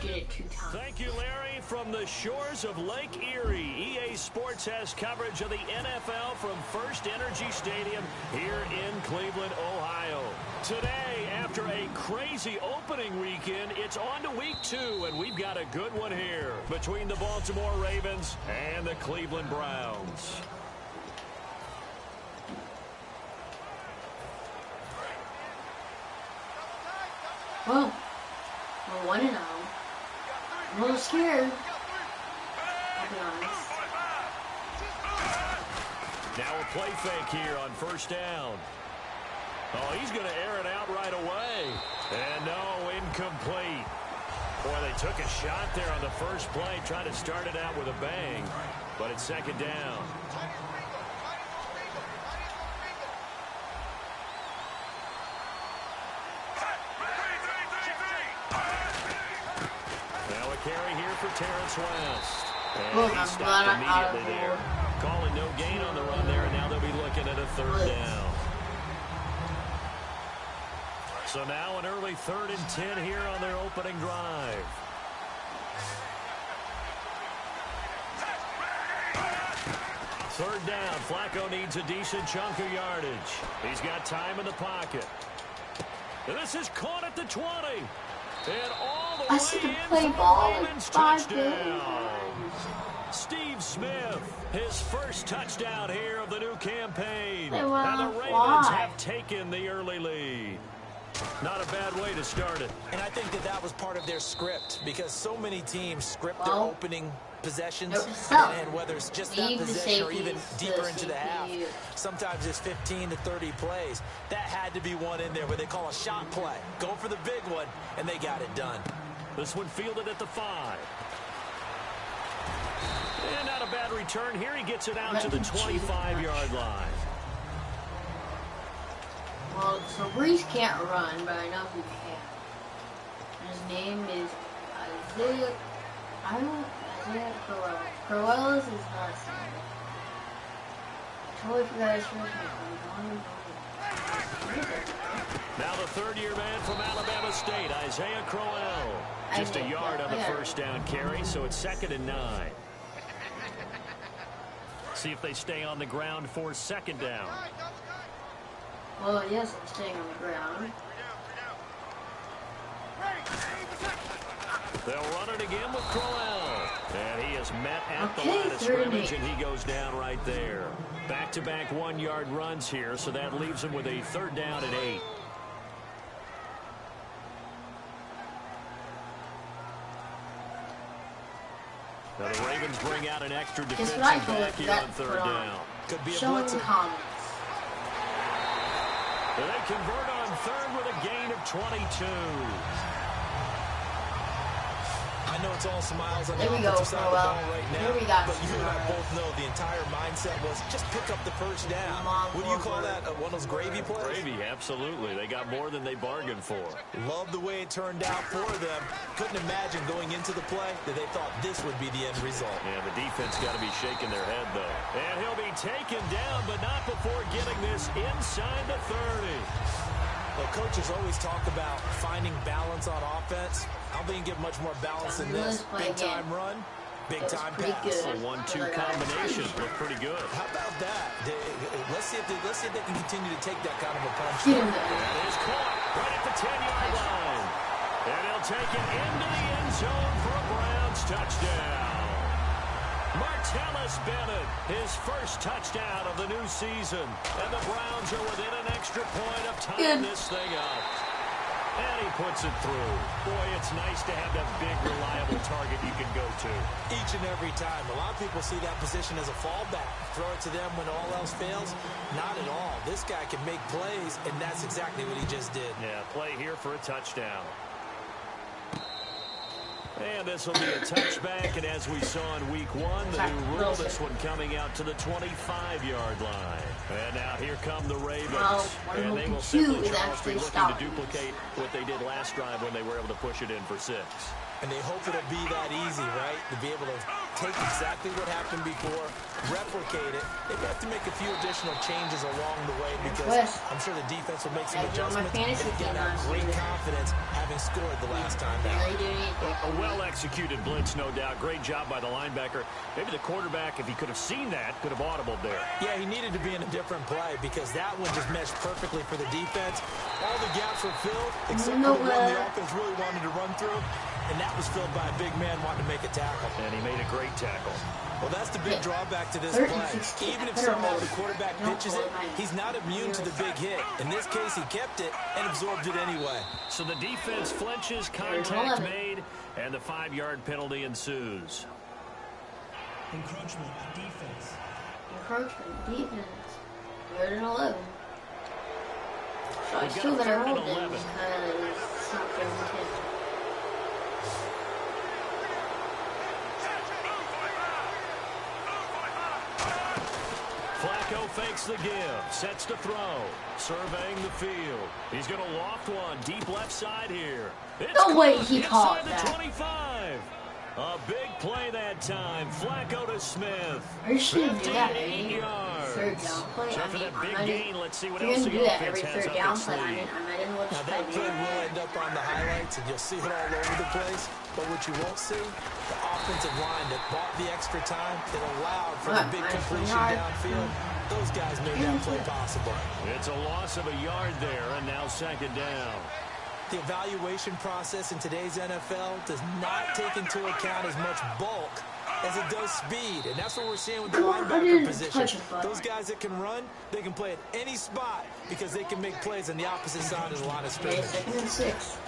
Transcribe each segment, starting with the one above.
did it 2 times. Thank you, Larry. From the shores of Lake Erie, EA Sports has coverage of the NFL from First Energy Stadium here in Cleveland, Ohio. Today, after a crazy opening weekend, it's on to week 2, and we've got a good one here between the Baltimore Ravens and the Cleveland Browns. Well, we're 1-0. I'm a little scared. I'll be honest. Now a play fake here on first down. Oh, he's going to air it out right away. And no, incomplete. Boy, they took a shot there on the first play, trying to start it out with a bang. But it's second down. Now a carry here for Terrence West. And he stopped immediately there. Calling no gain on the run there, and now they'll be looking at a third down. So now an early 3rd and 10 here on their opening drive. Third down. Flacco needs a decent chunk of yardage. He's got time in the pocket. And this is caught at the 20. And all the way in for the Ravens touchdown. Steve Smith, his first touchdown here of the new campaign. And the Ravens have taken the early lead. Not a bad way to start it. And I think that was part of their script, because so many teams script their opening possessions, and whether it's just that possession or even deeper into the half, sometimes it's 15 to 30 plays. That had to be one in there where they call a shot play. Go for the big one, and they got it done. This one fielded at the 5. And not a bad return here. He gets it out to the 25-yard line. Well, so Breeze can't run, but I know who can. His name is Isaiah. Isaiah Crowell. Crowell is his last name. I totally forgot his first name. Now the third-year man from Alabama State, Isaiah Crowell. Just a yard on the first down carry, so it's 2nd and 9. See if they stay on the ground for 2nd down. Well, yes, I'm staying on the ground. They'll run it again with Crowell. And he is met at the line of scrimmage, and he goes down right there. Back-to-back 1-yard runs here, so that leaves him with a 3rd down and 8. Now the Ravens bring out an extra defensive back here on 3rd down. Could be a blitzer. And they convert on 3rd with a gain of 22. I know it's all smiles on the offensive side of the ball right now, but you and I both know the entire mindset was just pick up the first down. What do you call that? One of those gravy plays? Gravy, absolutely. They got more than they bargained for. Love the way it turned out for them. Couldn't imagine going into the play that they thought this would be the end result. Yeah, the defense got to be shaking their head, though. And he'll be taken down, but not before getting this inside the 30. Well, coaches always talk about finding balance on offense. I don't think you get much more balance than this. Big-time run, big-time pass. A 1-2 combination. Looked pretty good. How about that? Let's see if they can continue to take that kind of a punch. That is caught right at the 10-yard line. And he'll take it into the end zone for a Browns touchdown. Martellus Bennett, his first touchdown of the new season. And the Browns are within an extra point of tying this thing up. And he puts it through. Boy, it's nice to have that big, reliable target you can go to. Each and every time. A lot of people see that position as a fallback. Throw it to them when all else fails. Not at all. This guy can make plays, and that's exactly what he just did. Yeah, play here for a touchdown. And this will be a touchback, and as we saw in week 1, the new rule, this one coming out to the 25-yard line. And now here come the Ravens. And they will simply be looking to duplicate what they did last drive when they were able to push it in for 6. And they hope it'll be that easy, right? To be able to take exactly what happened before, replicate it. They have to make a few additional changes along the way because I'm sure the defense will make some adjustments. Again, have great confidence having scored the last time out. A well-executed blitz, no doubt. Great job by the linebacker. Maybe the quarterback, if he could have seen that, could have audibled there. Yeah, he needed to be in a different play because that one just meshed perfectly for the defense. All the gaps were filled except for the one the offense really wanted to run through, and that was filled by a big man wanting to make a tackle. And he made a great tackle. Well, that's the big drawback to this play. Even if somehow the quarterback pitches it, he's not immune to the big hit. In this case, he kept it and absorbed it anyway. So the defense flinches, contact made, and the 5-yard penalty ensues. Encroachment defense. Encroachment defense. 3rd and 11. So I We've still got a better 3rd and hold 11. them because it's not their intention. Flacco fakes the give, sets to throw, surveying the field. He's going to loft one deep left side here. No way he caught that. Inside the 25. A big play that time. Flacco to Smith. I shouldn't do that 58 yards. 3rd down play. So after that big gain, let's see what You're else gonna the do that offense every has 3rd up down its play. I sleeve. didn't watch Now, that play will end up on the highlights, and you'll see it all over the place. But what you won't see, the offensive line that bought the extra time, that allowed for the big completion downfield. Those guys made that play possible. It's a loss of a yard there, and now 2nd down. The evaluation process in today's NFL does not take into account as much bulk as it does speed. And that's what we're seeing with the linebacker position. Those guys that can run, they can play at any spot because they can make plays on the opposite side of the line of scrimmage. 2nd and 6.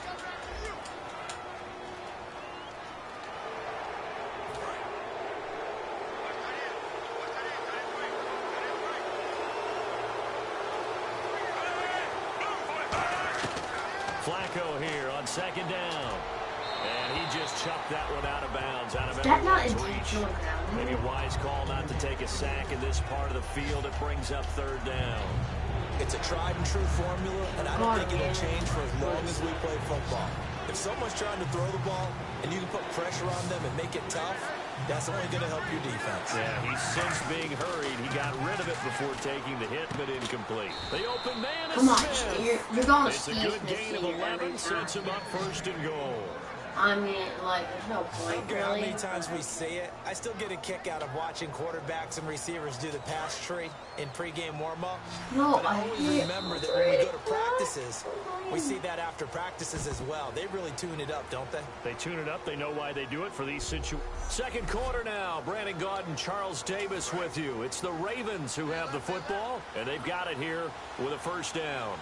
Flacco here on 2nd down. And he just chucked that one out of bounds. Out of That's not everyone's intentional. reach. Maybe a wise call not to take a sack in this part of the field. It brings up 3rd down. It's a tried and true formula, and I don't think it'll change for as long as we play football. If someone's trying to throw the ball and you can put pressure on them and make it tough, that's only going to help your defense. Yeah, he's since being hurried. He got rid of it before taking the hit, but incomplete. The open man is Come on, Smith. you're going to It's a good gain of 11, sets him up 1st and goal. I mean, like, there's no I point, don't care how really. many times we see it. I still get a kick out of watching quarterbacks and receivers do the pass tree in pregame warm-up. No, but I I always hate remember that when we go to practices, we see that after practices as well. They really tune it up, don't they? They tune it up. They know why they do it for these situations. 2nd quarter now. Brandon Gaudin, Charles Davis with you. It's the Ravens who have the football, and they've got it here with a 1st down.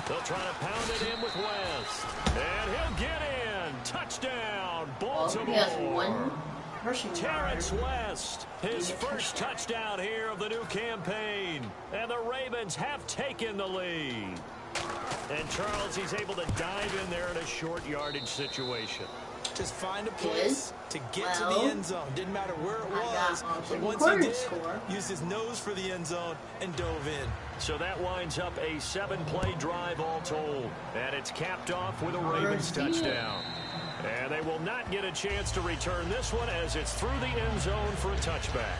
They'll try to pound it in with West. And he'll get in. Touchdown, Baltimore. He has 1 rushing yard. Terrence West, his first touchdown here of the new campaign. And the Ravens have taken the lead. And Charles, he's able to dive in there in a short yardage situation. Just find a place to get to the end zone. Didn't matter where it was, but once he did, used his nose for the end zone and dove in. So that winds up a 7-play drive all told. And it's capped off with a Ravens touchdown. And they will not get a chance to return this one as it's through the end zone for a touchback.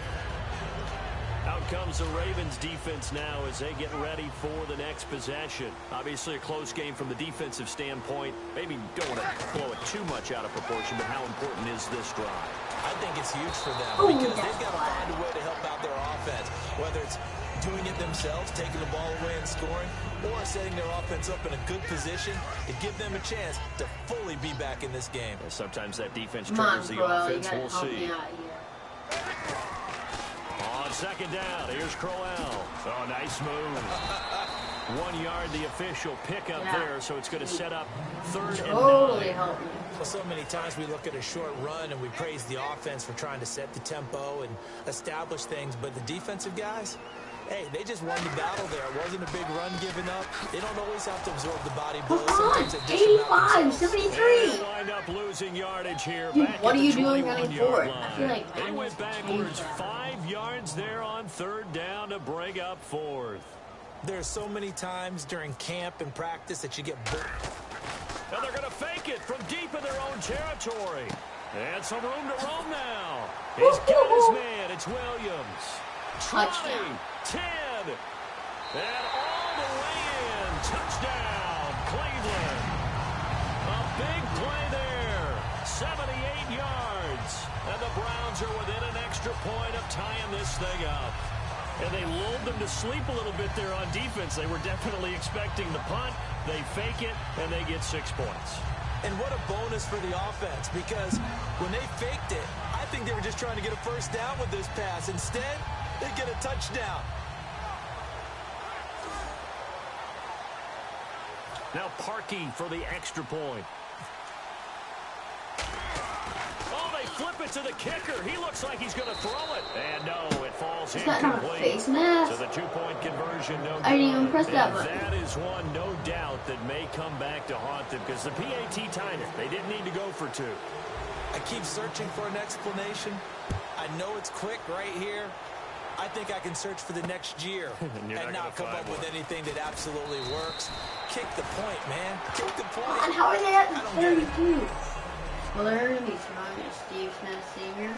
Out comes the Ravens defense now as they get ready for the next possession. Obviously a close game from the defensive standpoint. Maybe don't want to blow it too much out of proportion, but how important is this drive? I think it's huge for them because they've got to find a way to help out their offense, whether it's doing it themselves, taking the ball away and scoring, or setting their offense up in a good position to give them a chance to fully be back in this game. And sometimes that defense triggers the offense. We'll see. On 2nd down, here's Crowell. Oh, nice move. 1 yard, the official pickup there, so it's going to set up 3rd and 9. Help me. Well, so many times we look at a short run and we praise the offense for trying to set the tempo and establish things, but the defensive guys, hey, they just won the battle there. It wasn't a big run given up. They don't always have to absorb the body blows. Come on, 85, 73. They wind up losing yardage here. Dude, back what at are you the doing running 21-yard forward? line. I feel like they Madden went changed backwards that. 5 yards there on 3rd down to bring up 4th. There's so many times during camp and practice that you get bored. And they're going to fake it from deep in their own territory. And some room to roam now. He's got his man. It's Williams. 20, 10, and all the way in. Touchdown, Cleveland. A big play there. 78 yards. And the Browns are within an extra point of tying this thing up. And they lulled them to sleep a little bit there on defense. They were definitely expecting the punt. They fake it, and they get 6 points. And what a bonus for the offense, because when they faked it, I think they were just trying to get a first down with this pass. Instead, they get a touchdown. Now Parkey for the extra point. Oh, they flip it to the kicker. He looks like he's going to throw it. And no, it falls incomplete. Face mask? So the 2-point conversion, no good. I didn't even press that button. That is one, no doubt, that may come back to haunt them because the PAT tied it. They didn't need to go for 2. I keep searching for an explanation. I know it's quick right here. I think I can search for the next year and not come up with anything that absolutely works. Kick the point, man. Kick the point. And how are they at 32? Well, they're going to be throwing at Steve Smith Sr.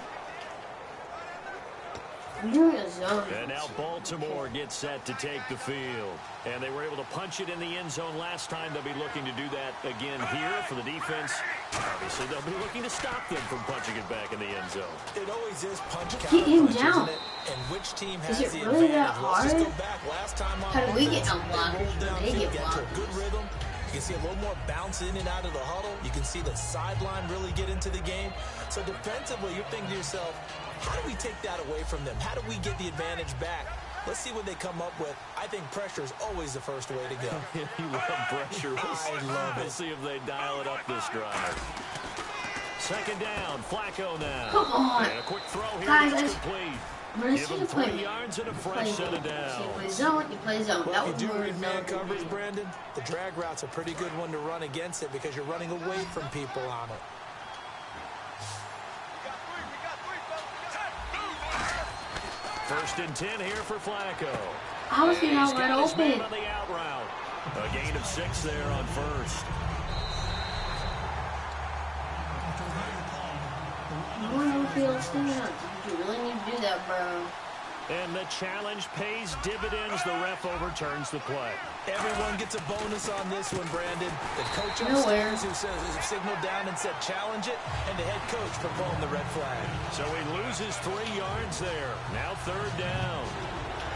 I'm doing a zone. And now Baltimore gets set to take the field. And they were able to punch it in the end zone last time. They'll be looking to do that again here for the defense. Obviously, they'll be looking to stop them from punching it back in the end zone. It always is punch count, Get him down. isn't it? And which team has Is it the really advantage? that hard? Let's just go back. Last time on How do we get offense, no blockers when they get to a blockers? good rhythm. You can see a little more bounce in and out of the huddle. You can see the sideline really get into the game. So defensively, you're thinking to yourself, how do we take that away from them? How do we get the advantage back? Let's see what they come up with. I think pressure is always the first way to go. You love pressure. I love it. We'll see if they dial it up this drive. Second down, Flacco now. Come on. And a quick throw here Guys, is complete. Let's Give him 3 yards and a fresh set of downs. You play zone, you play zone. Well, That if was you do more read man zone coverage, than me. Brandon, the drag route's a pretty good one to run against it because you're running away from people on it. First and 10 here for Flacco. I was getting out He's wide got his man open. on the out route. A gain of 6 there on first. No one will feel stand. You really need to do that, bro. And the challenge pays dividends. The ref overturns the play. Everyone gets a bonus on this one, Brandon. The coach Nowhere. upstairs who signaled down and said challenge it, and the head coach for pulling the red flag. So he loses 3 yards there. Now third down.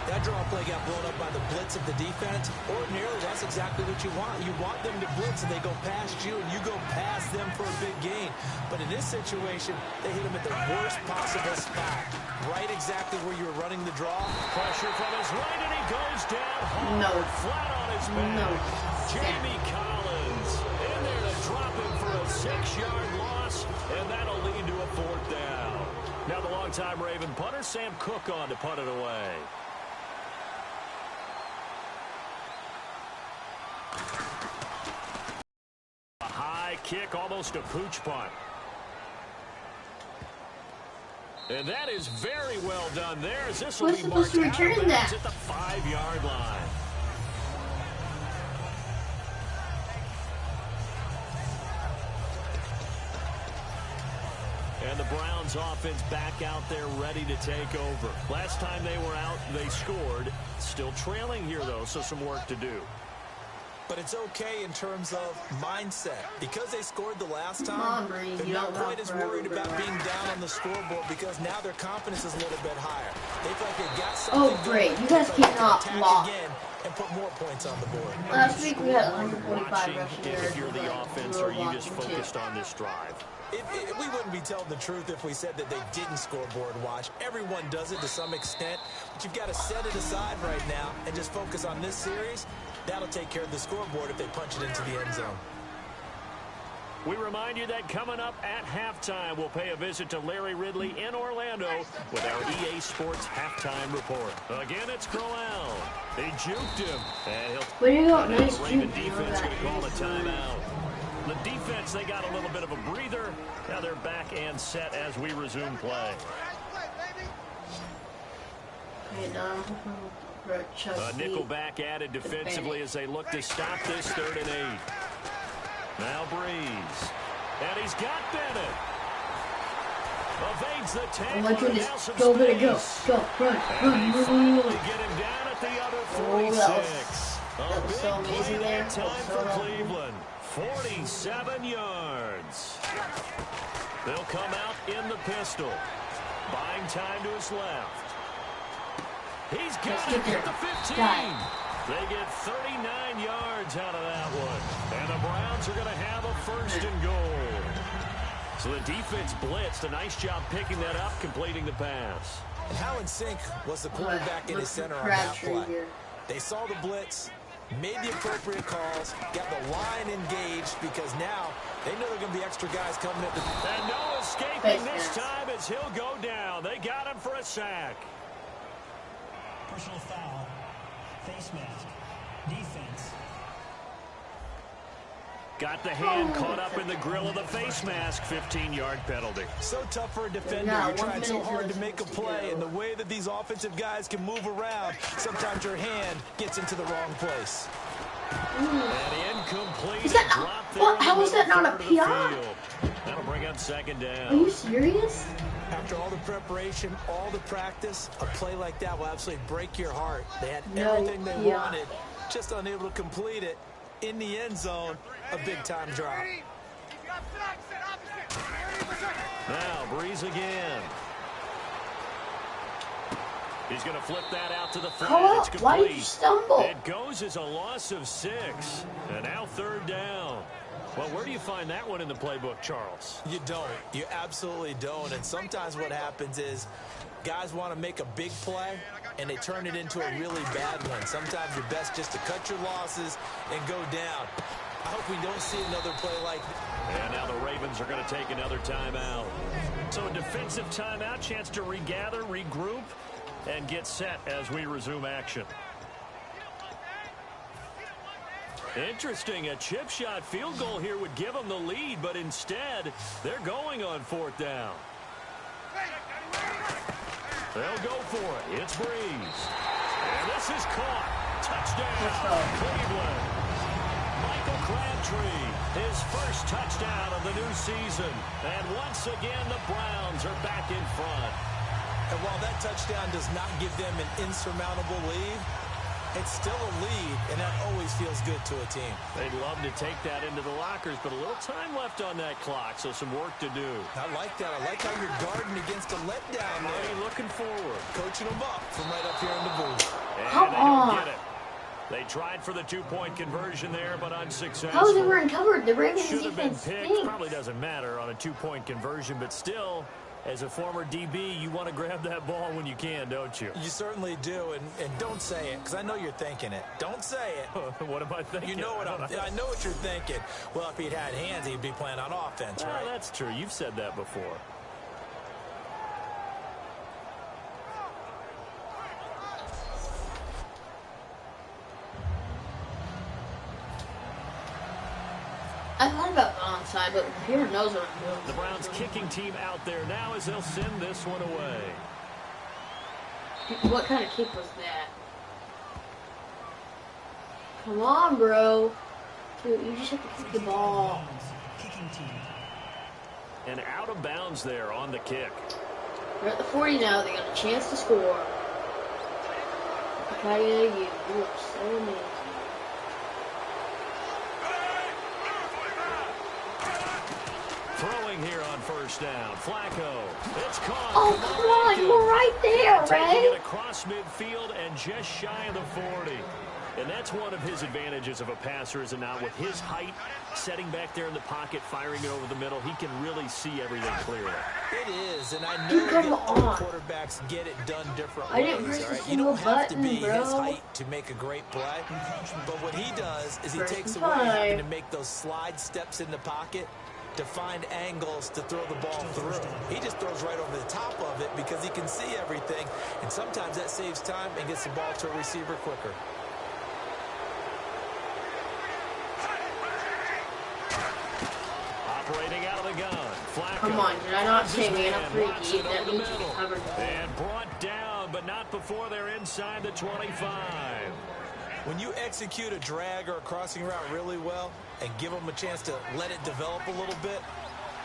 That draw play got blown up by the blitz of the defense. Ordinarily, that's exactly what you want. You want them to blitz, and they go past you, and you go past them for a big gain. But in this situation, they hit him at the worst possible spot. Right exactly where you were running the draw. Pressure from his right, and he goes down hard. No. Flat on his back. No. Jamie Collins in there to drop him for a 6-yard loss, and that'll lead to a 4th down. Now the longtime Raven punter, Sam Cook, on to punt it away. A high kick, almost a pooch punt. And that is very well done there. As this will We're be supposed marked to out return of bounds that. at the 5-yard line. And the Browns offense back out there ready to take over. Last time they were out, they scored. Still trailing here, though, so some work to do. But it's okay in terms of mindset. Because they scored the last time, on, Brady. they're You not don't quite have as forever, worried about bro. being down on the scoreboard because now their confidence is a little bit higher. They feel like they got Oh, something great. going. You guys They feel like they cannot can attack block. again and put more points on the board. Last week we had 145 Watching, rushing yards. if you're the but offense, we were or you just blocking, too. focused on this drive? We wouldn't be telling the truth if we said that they didn't scoreboard watch. Everyone does it to some extent, but you've got to set it aside right now and just focus on this series. That'll take care of the scoreboard if they punch it into the end zone. We remind you that coming up at halftime, we'll pay a visit to Larry Ridley in Orlando with our EA Sports halftime report. Again, it's Crowell. He juked him. And he'll Where do you go? now Nice the Raven juke. defense going to call a timeout. The defense, they got a little bit of a breather. Now they're back and set as we resume play. A Nickelback added defensively as they look to stop this 3rd and 8. Now Breeze. And he's got Bennett. Evades the tackle. Oh my goodness. Go, Bennett, go. Go. Run. And they finally get him down at the other 46. That was so amazing there. Time for Cleveland. 47 yards. They'll come out in the pistol. Buying time to his left. He's got it at the 15. They get 39 yards out of that one. And the Browns are going to have a 1st and goal. So the defense blitzed. A nice job picking that up, completing the pass. And how in sync was the quarterback and his center on that play? They saw the blitz, made the appropriate calls, got the line engaged, because now they know there are going to be extra guys coming up. And no escaping this time as he'll go down. They got him for a sack. Personal foul, face mask, defense. Got the hand caught up in the grill of the face mask. 15-yard penalty. So tough for a defender. You're trying so hard to make a play, and the way that these offensive guys can move around, sometimes your hand gets into the wrong place. And incomplete. How was that not a PI? That'll bring up 2nd down. Are you serious? After all the preparation, all the practice, a play like that will absolutely break your heart. They had everything they wanted, just unable to complete it. In the end zone, a big-time drop. Now, Breeze again. He's going to flip that out to the flat. It's complete. Why did you stumble? It goes as a loss of 6. And now 3rd down. Well, where do you find that one in the playbook, Charles? You don't. You absolutely don't. And sometimes what happens is guys want to make a big play, and they turn it into a really bad one. Sometimes you're best just to cut your losses and go down. I hope we don't see another play like that. And now the Ravens are going to take another timeout. So a defensive timeout, chance to regather, regroup, and get set as we resume action. Interesting, a chip shot field goal here would give them the lead, but instead, they're going on 4th down. They'll go for it. It's Breeze. And this is caught. Touchdown, Cleveland. Michael Crabtree, his first touchdown of the new season. And once again, the Browns are back in front. And while that touchdown does not give them an insurmountable lead, it's still a lead, and that always feels good to a team. They'd love to take that into the lockers, but a little time left on that clock, so some work to do. I like that. I like how you're guarding against a letdown there. Hey, looking forward. Coaching them up from right up here in the booth. And they don't get it. They tried for the 2-point conversion there, but unsuccessful. How they weren't covered? The Ravens should have been defense picked. stinks. Probably doesn't matter on a 2-point conversion, but still, as a former DB, you want to grab that ball when you can, don't you? You certainly do, and don't say it, because I know you're thinking it. Don't say it. What am I thinking? You know what I know what you're thinking. Well, if he'd had hands, he'd be playing on offense, right? That's true. You've said that before. I thought about onside, but the computer knows what I'm doing. The Browns kicking team out there now as they'll send this one away. What kind of kick was that? Come on, bro. Dude, you just have to kick the ball. And out of bounds there on the kick. They're at the 40 now. They got a chance to score. You are so amazing. Throwing here on 1st down. Flacco. It's caught. Oh, come on. You were right there, Taking Ray. it across midfield and just shy of the 40. And that's one of his advantages of a passer, is it not? With his height, setting back there in the pocket, firing it over the middle, he can really see everything clearly. It is, and I know that all quarterbacks get it done different ways, all right? You don't have to be his height to make a great play, but what he does is he takes away having to make those slide steps in the pocket to find angles to throw the ball through. He just throws right over the top of it because he can see everything, and sometimes that saves time and gets the ball to a receiver quicker. Operating out of the gun. Flacco. Come on, did I not say man up 3 deep? That means you covered that. And brought down, but not before they're inside the 25. When you execute a drag or a crossing route really well and give them a chance to let it develop a little bit,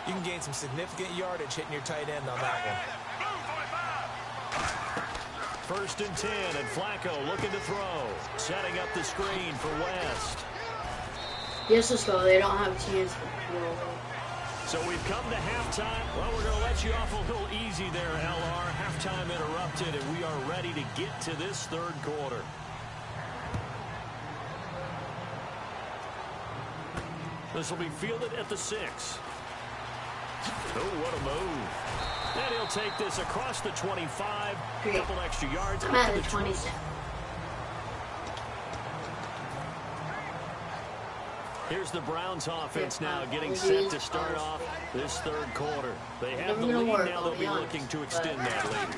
you can gain some significant yardage hitting your tight end on that one. 1st and 10, and Flacco looking to throw. Setting up the screen for West. Yes, let's go. They don't have a chance for goal. So we've come to halftime. Well, we're going to let you off a little easy there, LR. Halftime interrupted, and we are ready to get to this 3rd quarter. This will be fielded at the 6. Oh, what a move. And he'll take this across the 25. A couple extra yards. I'm at the 27. Here's the Browns offense now getting set to start off this 3rd quarter. They have the lead now. They'll be looking to extend that lead.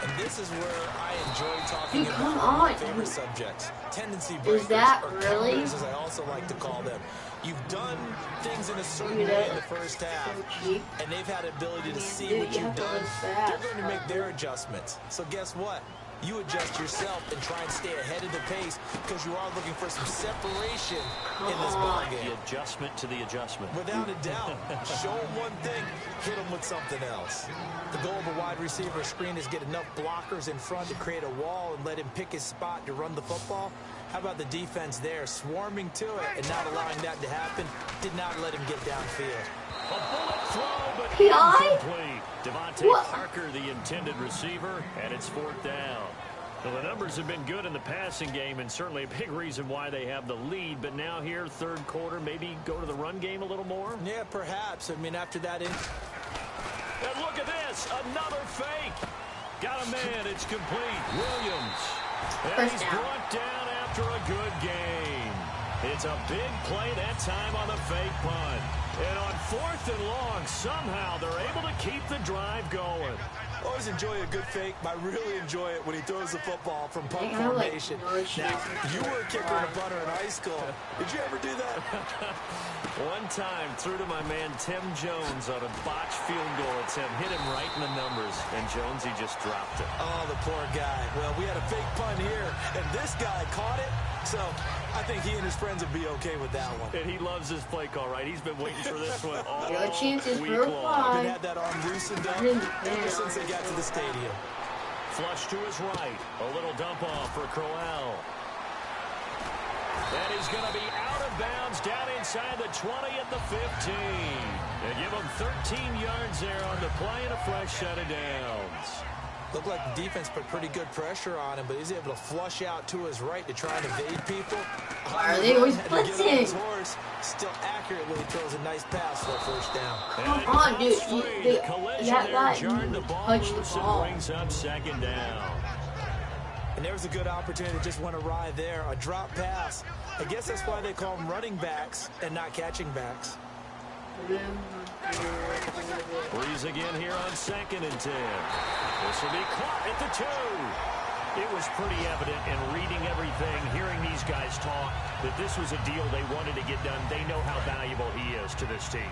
And this is where I enjoy talking about my favorite subjects. Tendency breakers, or counters, as I also like to call them. You've done things in a certain way in the first half, and they've had the ability to see what you've done. They're going to make their adjustments. So guess what? You adjust yourself and try and stay ahead of the pace because you are looking for some separation in this ballgame. The adjustment to the adjustment. Without a doubt. Show them one thing, hit them with something else. The goal of a wide receiver screen is get enough blockers in front to create a wall and let him pick his spot to run the football. How about the defense there, swarming to it and not allowing that to happen? Did not let him get downfield. A bullet throw, but incomplete. Devontae Parker, the intended receiver, and it's 4th down. Well, the numbers have been good in the passing game, and certainly a big reason why they have the lead. But now here, 3rd quarter, maybe go to the run game a little more? Yeah, perhaps. I mean, after that... And look at this, another fake. Got a man, it's complete. Williams. And he's brought down after a good game. It's a big play that time on the fake punt. And on 4th and long, somehow they're able to keep the drive going. Always enjoy a good fake, but I really enjoy it when he throws the football from punt formation. Now, you were a kicker and a punter in high school. Did you ever do that? One time, threw to my man Tim Jones on a botched field goal attempt. Hit him right in the numbers, and Jones, he just dropped it. Oh, the poor guy. Well, we had a fake punt here, and this guy caught it. So I think he and his friends would be okay with that one. And he loves his play call, right? He's been waiting for this one all week long. Been had that arm loosened up ever since they got to the stadium. Flush to his right. A little dump off for Crowell. And he's going to be out of bounds down inside the 20 at the 15. And give him 13 yards there on the play and a fresh set of downs. Looked like the defense put pretty good pressure on him, but he's able to flush out to his right to try and evade people. Why are they always blitzing? Still accurately throws a nice pass for a 1st down. Come on, dude. That guy touched the ball. Brings up 2nd down. And there was a good opportunity that just went awry there. A drop pass. I guess that's why they call them running backs and not catching backs. Breeze again here on 2nd and 10. This will be caught at the 2. It was pretty evident in reading everything, hearing these guys talk, that this was a deal they wanted to get done. They know how valuable he is to this team.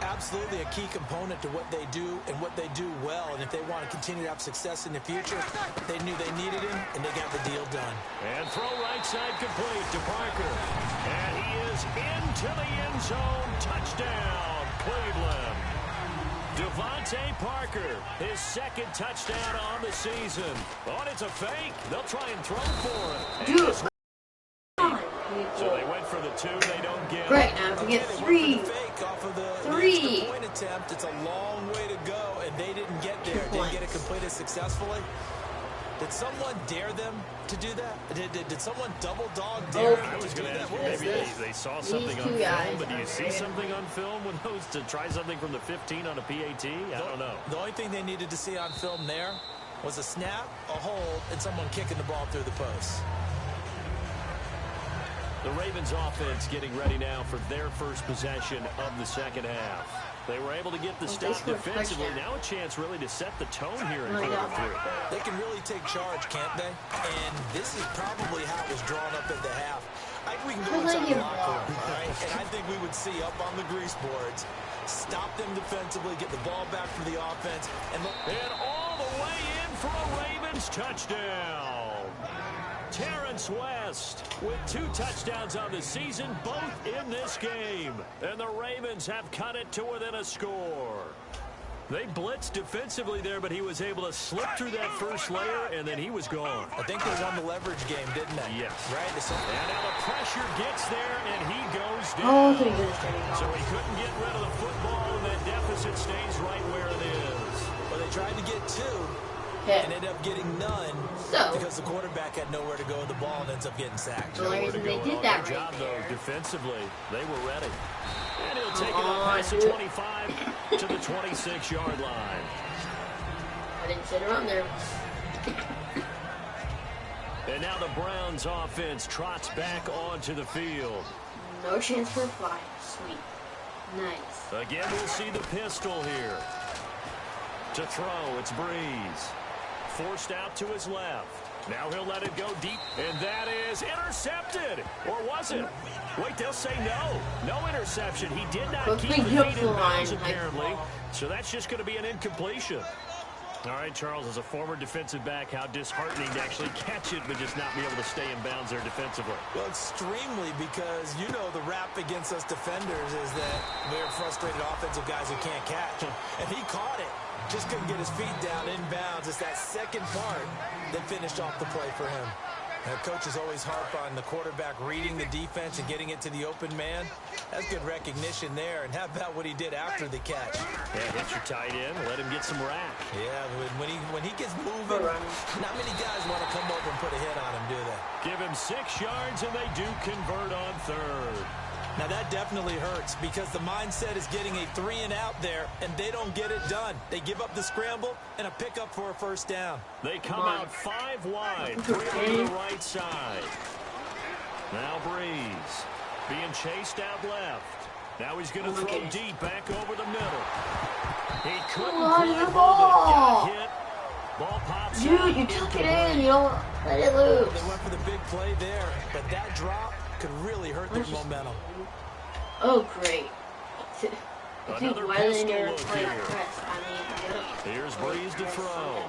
Absolutely a key component to what they do and what they do well. And if they want to continue to have success in the future, they knew they needed him, and they got the deal done. And throw right side complete to Parker. And he is into the end zone. Touchdown, Cleveland. Devontae Parker, his 2nd touchdown on the season. Oh, and it's a fake. They'll try and throw for it. Dude. So they went for the 2. They don't get it. Great, now to get 3. The point attempt. It's a long way to go, and they didn't get there. Didn't get it completed successfully. Did someone dare them to do that? Did someone double dog dare them to do that? Maybe they saw something on film, but do you see something on film with those to try something from the 15 on a PAT? I don't know. The only thing they needed to see on film there was a snap, a hold, and someone kicking the ball through the post. The Ravens offense getting ready now for their first possession of the 2nd half. They were able to get the stop defensively. Now a chance really to set the tone here in quarter 3. They can really take charge, can't they? And this is probably how it was drawn up at the half. I think we can go inside the locker room, all right? And I think we would see up on the grease boards, stop them defensively, get the ball back for the offense. And all the way in for a Ravens touchdown. Terrence West with 2 touchdowns on the season, both in this game. And the Ravens have cut it to within a score. They blitzed defensively there, but he was able to slip through that first layer, and then he was gone. I think they won the leverage game, didn't they? Yes. Right? And now the pressure gets there, and he goes down. Oh, so he couldn't get rid of the football, and that deficit stays right where it is. Well, they tried to get 2 and ended up getting none because the quarterback had nowhere to go with the ball and ends up getting sacked. The only reason they did that job, right though, there. Defensively, they were ready. And he'll take it up past the 25 to the 26-yard line. I didn't sit around there. And now the Browns offense trots back onto the field. No chance for a fly. Sweet. Nice. Again, we'll see the pistol here. To throw, it's Breeze. Forced out to his left. Now he'll let it go deep, and that is intercepted. Or was it? Wait, they'll say no. No interception. He did not keep the feet in bounds, apparently. So that's just going to be an incompletion. All right, Charles, as a former defensive back, how disheartening to actually catch it, but just not be able to stay in bounds there defensively. Well, extremely, because you know the rap against us defenders is that we're frustrated offensive guys who can't catch. And he caught it. Just couldn't get his feet down in bounds. It's that second part that finished off the play for him. Now, coaches always harp on the quarterback reading the defense and getting it to the open man. That's good recognition there. And how about what he did after the catch? Yeah, hit your tight end, let him get some rack. Yeah, when he gets moving, not many guys want to come over and put a hit on him, do they? Give him 6 yards, and they do convert on 3rd. Now, that definitely hurts because the mindset is getting a 3-and-out there, and they don't get it done. They give up the scramble and a pickup for a first down. They come out 5 wide, 3 to the right side. Now Breeze being chased out left. Now he's going to throw deep back over the middle. He couldn't quite hold it. Got hit. Ball pops Dude, out. you took it in. You don't let it loose. They went for the big play there, but that drop could really hurt their momentum. Oh, great. Another Why pistol didn't look play here. press? I mean, Here's Breeze to throw.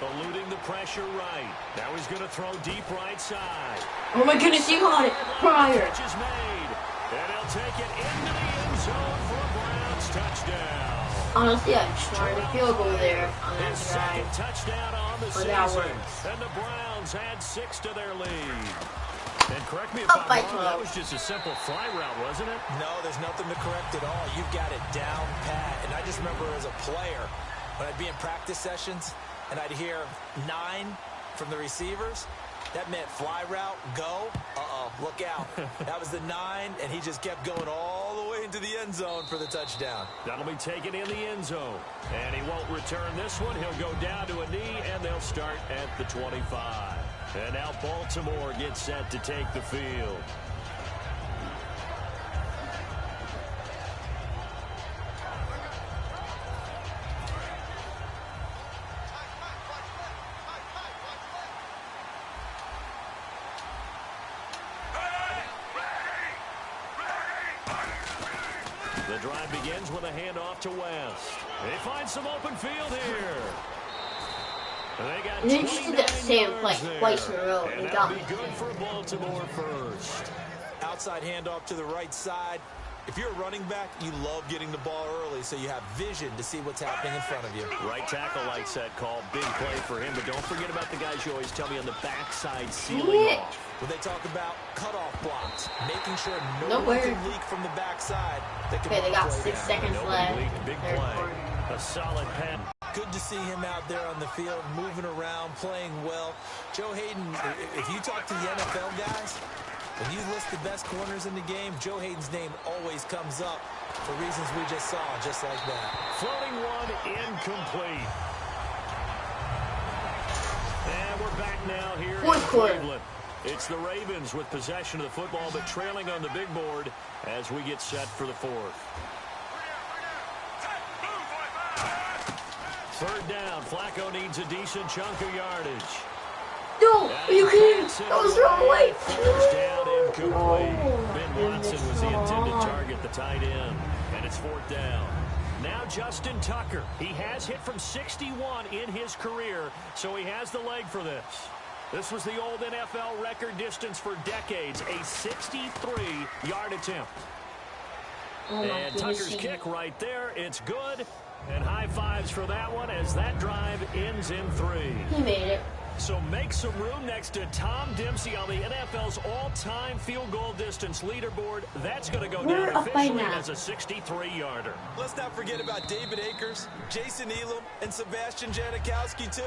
Eluding the pressure right. Now he's going to throw deep right side. oh my goodness, you caught it prior. Catch is made. And he'll take it into the end zone for a Browns touchdown. Honestly, I just wanted a field goal there on that His drive. second touchdown on the But that season. works. And the Browns add 6 to their lead. And correct me if Up by I'm wrong, 12. that was just a simple fly route, wasn't it? No, there's nothing to correct at all. You've got it down pat. And I just remember as a player, when I'd be in practice sessions and I'd hear 9 from the receivers, that meant fly route, go, look out. That was the 9, and he just kept going all the way into the end zone for the touchdown. That'll be taken in the end zone. And he won't return this one. He'll go down to a knee, and they'll start at the 25. And now Baltimore gets set to take the field. The drive begins with a handoff to West. They find some open field here. They got They just did that same play twice in a row. and They that'll got be good for Baltimore first. Outside handoff to the right side. If you're a running back, you love getting the ball early so you have vision to see what's happening in front of you. Right tackle likes that call. Big play for him, but don't forget about the guys you always tell me on the backside sealing off. When they talk about cutoff blocks, making sure no one Nowhere. can leak from the backside. Okay, they got 6 down. seconds Nobody left. leaked. Big Third play. quarter. A solid pen. Good to see him out there on the field, moving around, playing well. Joe Hayden, if you talk to the NFL guys, when you list the best corners in the game, Joe Hayden's name always comes up for reasons we just saw, just like that. Floating one, incomplete. And we're back now here in Fourth quarter. Cleveland. It's the Ravens with possession of the football, but trailing on the big board as we get set for the 4th. Third down. Flacco needs a decent chunk of yardage. No, are you kidding? That was the wrong way. First down, incomplete. Oh, Ben Watson was the intended target, the tight end. And it's 4th down. Now Justin Tucker. He has hit from 61 in his career, so he has the leg for this. This was the old NFL record distance for decades, a 63-yard attempt. And Tucker's kick right there. It's good. And high fives for that one as that drive ends in 3. He made it. So make some room next to Tom Dempsey on the NFL's all-time field goal distance leaderboard. That's going to go down officially as a 63-yarder. Let's not forget about David Akers, Jason Elam, and Sebastian Janikowski, too.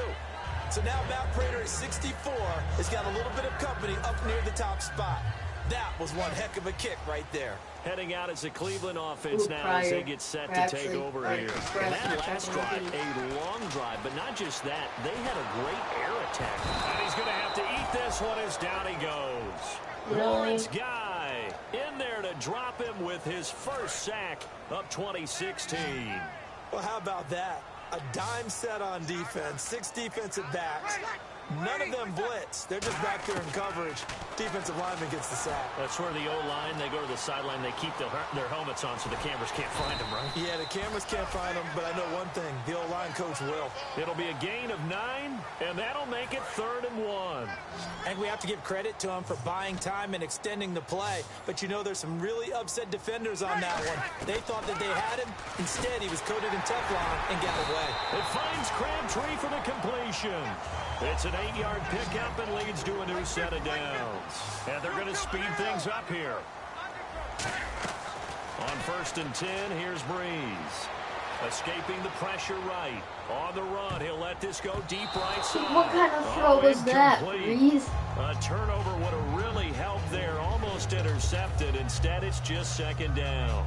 So now Matt Prater at 64 has got a little bit of company up near the top spot. That was one heck of a kick right there. Heading out as the Cleveland offense now as they get set to take over here. And that last drive, a long drive, but not just that. They had a great air attack. And he's going to have to eat this one as down he goes. Lawrence Guy in there to drop him with his first sack of 2016. Well, how about that? A dime set on defense, 6 defensive backs. None of them blitz. They're just back there in coverage. Defensive lineman gets the sack. That's where the O-line, they go to the sideline, they keep their helmets on so the cameras can't find them, right? Yeah, the cameras can't find them, but I know one thing. The O-line coach will. It'll be a gain of 9, and that'll make it 3rd and 1. And we have to give credit to him for buying time and extending the play. But you know there's some really upset defenders on that one. They thought that they had him. Instead, he was coated in Teflon and got away. It finds Crabtree for the completion. It's an 8-yard pickup and leads to a new set of downs. And they're going to speed things up here. On 1st and 10, here's Breeze. Escaping the pressure right. On the run, he'll let this go deep right side. What kind of throw was that, Breeze? A turnover would have really helped there. Almost intercepted. Instead, it's just 2nd down.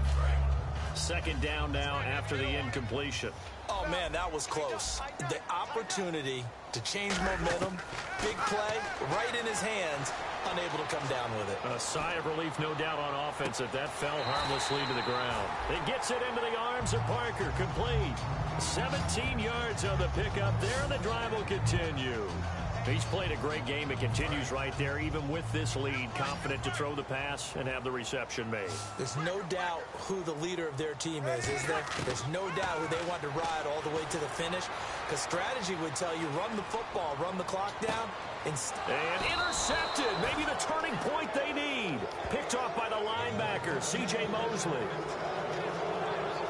2nd down now after the incompletion. Oh, man, that was close. The opportunity to change momentum, big play, right in his hands, unable to come down with it. A sigh of relief, no doubt, on offense that fell harmlessly to the ground. It gets it into the arms of Parker, complete. 17 yards on the pickup there, and the drive will continue. He's played a great game. It continues right there, even with this lead, confident to throw the pass and have the reception made. There's no doubt who the leader of their team is there? There's no doubt who they want to ride all the way to the finish, because strategy would tell you run the football, run the clock down. And intercepted. Maybe the turning point they need. Picked off by the linebacker, C.J. Mosley.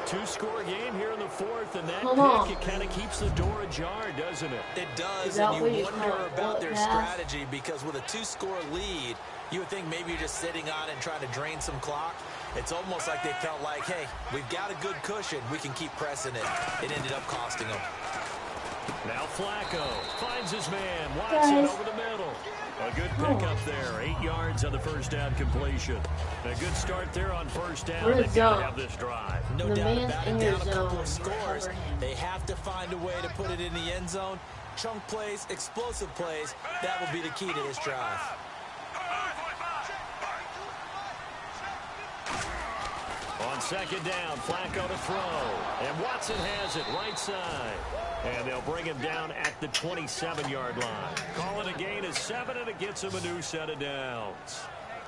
2-score game here in the 4th, and that pick, it kind of keeps the door ajar, doesn't it? It does, and you wonder about their strategy, because with a 2-score lead, you would think maybe you're just sitting on it and trying to drain some clock. It's almost like they felt like, hey, we've got a good cushion. We can keep pressing it. It ended up costing them. Now Flacco finds his man. Watson over the middle. A good pickup there. 8 yards on the first down completion. A good start there on first down. They've got to have this drive. No doubt about it. Down a couple of scores. They have to find a way to put it in the end zone. Chunk plays, explosive plays. That will be the key to this drive. On 2nd down, Flacco to throw. And Watson has it right side. And they'll bring him down at the 27-yard line. Call it a gain of 7, and it gets him a new set of downs.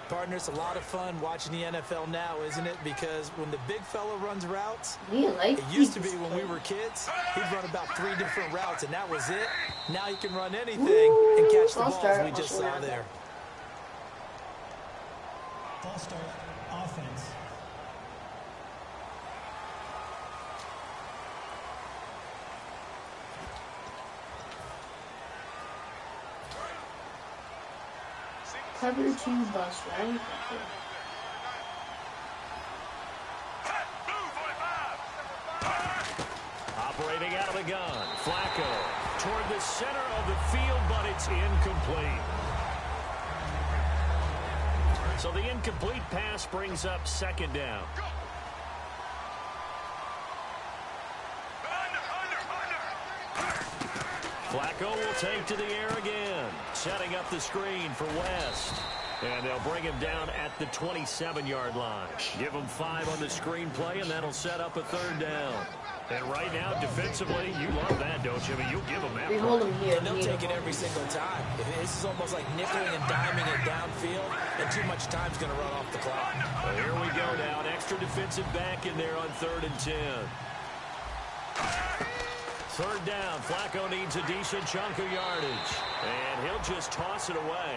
Partner, it's a lot of fun watching the NFL now, isn't it? Because when the big fella runs routes, it used to be when we were kids, he'd run about 3 different routes, and that was it. Now he can run anything and catch the balls we just saw there. False start, offense. Cover 2 bus, right? Operating out of the gun. Flacco toward the center of the field, but it's incomplete. So the incomplete pass brings up 2nd down. Flacco will take to the air again, setting up the screen for West. And they'll bring him down at the 27-yard line. Give him 5 on the screenplay, and that'll set up a 3rd down. And right now, defensively, you love that, don't you? I mean, you'll give them that. And they'll take it every single time. This is almost like nickeling and diming it downfield, and too much time's going to run off the clock. Well, here we go now. An extra defensive back in there on 3rd and 10. third down. Flacco needs a decent chunk of yardage. And he'll just toss it away.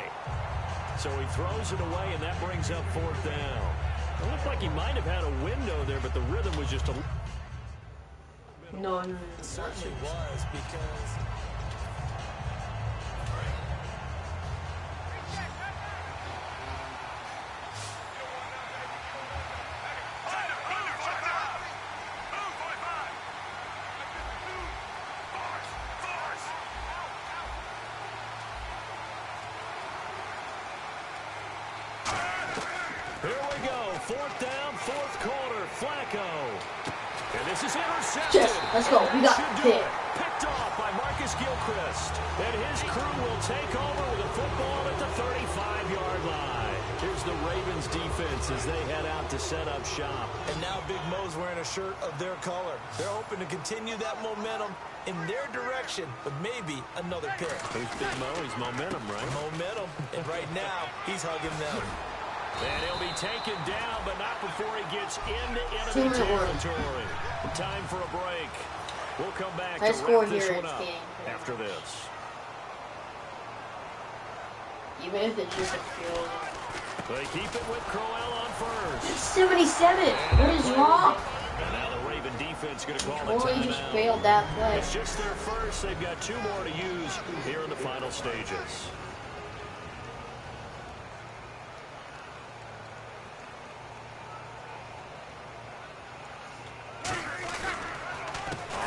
So he throws it away, and that brings up fourth down. It looked like he might have had a window there, but the rhythm was just a... No. It certainly was, because... Here we go. Fourth down, fourth quarter. Flacco. And this is intercepted. Yes, let's go. We got it. Picked off by Marcus Gilchrist. And his crew will take over with a football at the 35-yard line. Here's the Ravens defense as they head out to set up shop. And now Big Mo's wearing a shirt of their color. They're hoping to continue that momentum in their direction, but maybe another pick. Who's Big Mo? He's momentum, right? Momentum. And right now, he's hugging them. And he'll be taken down, but not before he gets into enemy territory. Time for a break. We'll come back to wrap this one up after this. Even if it's just a field. They keep it with Crowell on first. It's 77. What is wrong? And now the Raven defense going to call a Boy, timeout. you just failed that play. It's just their first. They've got 2 more to use here in the final stages.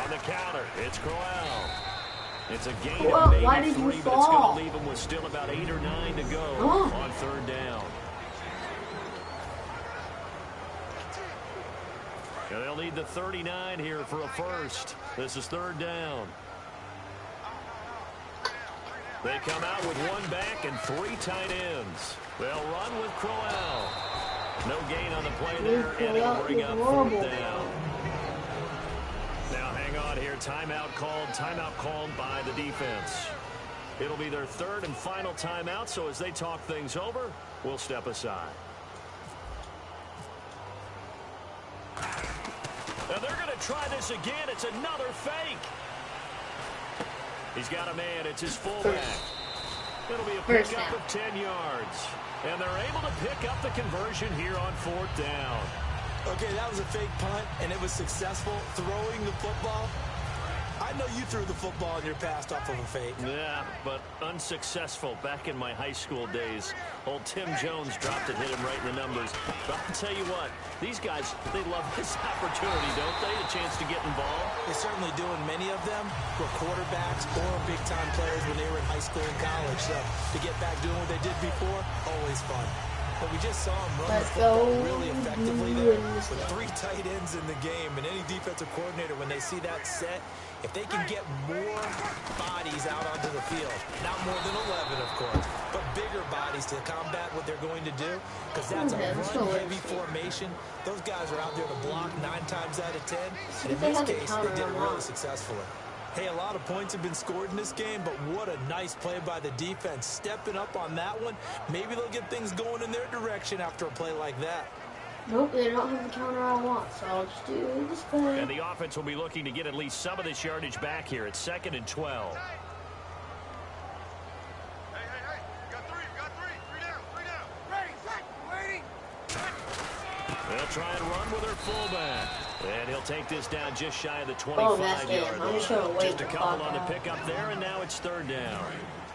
On the counter, it's Crowell. It's a gain of maybe 3, but it's going to leave him with still about 8 or 9 to go on third down. And they'll need the 39 here for a first. This is third down. They come out with 1 back and 3 tight ends. They'll run with Crowell. No gain on the play there, and it'll bring up fourth down. Now hang on here. Timeout called by the defense. It'll be their 3rd and final timeout, so as they talk things over, we'll step aside. Now they're going to try this again. It's another fake. He's got a man. It's his fullback. It'll be a pickup of 10 yards. And they're able to pick up the conversion here on fourth down. Okay, that was a fake punt, and it was successful. Throwing the football. I know you threw the football in your past off of a fake. Yeah, but unsuccessful back in my high school days. Old Tim Jones dropped it, hit him right in the numbers. But I'll tell you what, these guys, they love this opportunity, don't they? A chance to get involved. They certainly do, and many of them were quarterbacks or big-time players when they were in high school and college. So to get back doing what they did before, always fun. But we just saw him run the football really effectively there with 3 tight ends in the game. And any defensive coordinator, when they see that set, if they can get more bodies out onto the field, not more than 11, of course, but bigger bodies to combat what they're going to do, because that's a run-heavy formation. Those guys are out there to block 9 times out of 10. And in this case, they did it really successfully. Hey, a lot of points have been scored in this game, but what a nice play by the defense. Stepping up on that one. Maybe they'll get things going in their direction after a play like that. Nope, they don't have the counter I want, so I'll just do this play. And the offense will be looking to get at least some of this yardage back here. It's 2nd and 12. Hey, got 3, three down. Ready, set, waiting. They'll try and run with their fullback. And he'll take this down just shy of the 25-yard line. Just a couple on the pickup there, and now it's third down.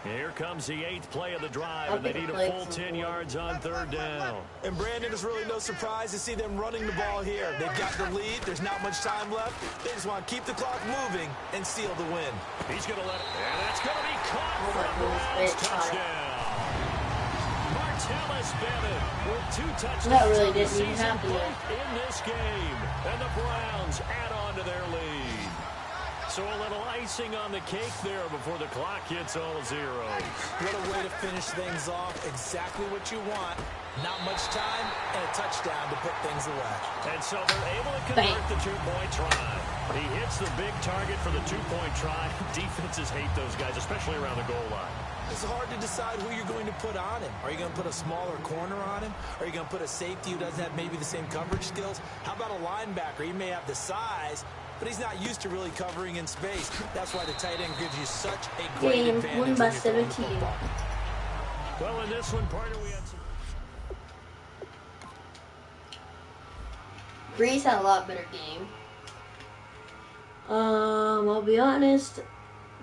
Here comes the 8th play of the drive, and they need a full 10 yards on third down. And Brandon, is really no surprise to see them running the ball here. They've got the lead. There's not much time left. They just want to keep the clock moving and seal the win. He's going to let it, and that's going to be caught for a Browns touchdown. Martellus Bennett with 2 touchdowns. That really didn't even happen in this game. And the Browns add on to their lead. So a little icing on the cake there before the clock hits all zeros. What a way to finish things off. Exactly what you want. Not much time and a touchdown to put things away. And so they're able to convert the 2-point try. He hits the big target for the 2-point try. Defenses hate those guys, especially around the goal line. It's hard to decide who you're going to put on him. Are you going to put a smaller corner on him? Are you going to put a safety who doesn't have maybe the same coverage skills? How about a linebacker? He may have the size, but he's not used to really covering in space. That's why the tight end gives you such a great Game advantage won by when you're throwing the 17. football. Well, in this one, partner, we had some... Breeze had a lot better game. I'll be honest,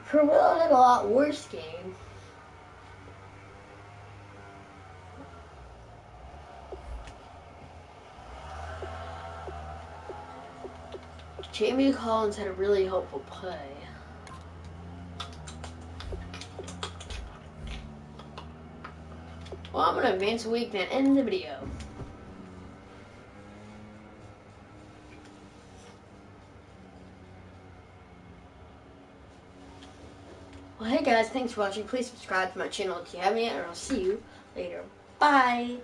Crowell had a lot worse game. Jamie Collins had a really hopeful play. Well, I'm gonna advance a week and end the video. Well, hey guys, thanks for watching. Please subscribe to my channel if you haven't yet, and I'll see you later. Bye!